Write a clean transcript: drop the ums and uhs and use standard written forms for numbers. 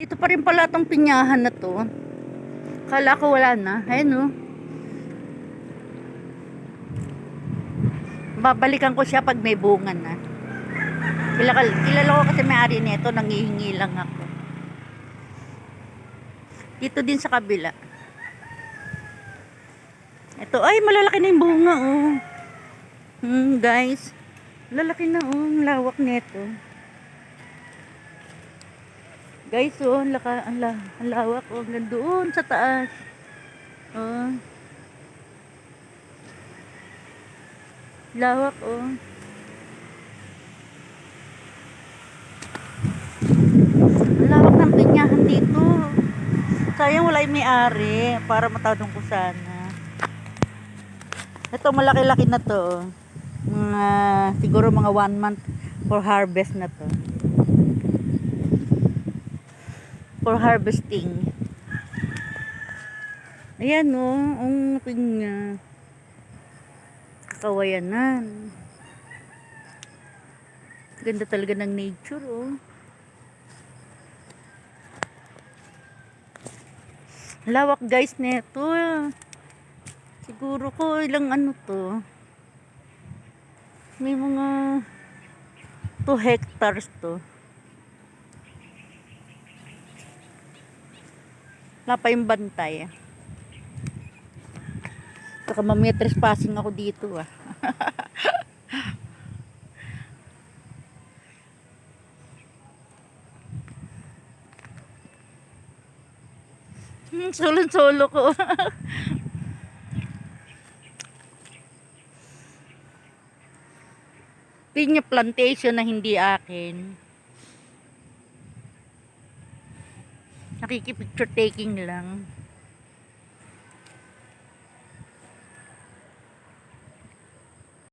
Ito pa rin pala tong pinyahan na to. Kala ko wala na. Ayun oh. Babalikan ko siya pag may bunga na. Kilala ko kasi may-ari nito, nangihingi lang ako. Dito din sa kabila. Ito, ay malalaki na yung bunga oh. Guys, lalaki na oh, ang lawak nito. Guys, oh, ang lawak oh, hanggang doon sa taas. Oh. Lawak oh. Ang lawak ng pinyahan dito. Sayang wala yung may-ari para matanong ko sana. Ito malaki-laki na to. Siguro mga 1 month for harvest na to. For harvesting. Ayan o, ang pinya. Kakawayanan. Ganda talaga ng nature oh. Lawak guys neto. Siguro ko ilang ano to. May mga 2 hectares to. Wala pa yung bantay. Saka mamaya trespassing ako dito ah. Solo ko. Pinya plantation na hindi akin. Nakikipicture taking lang.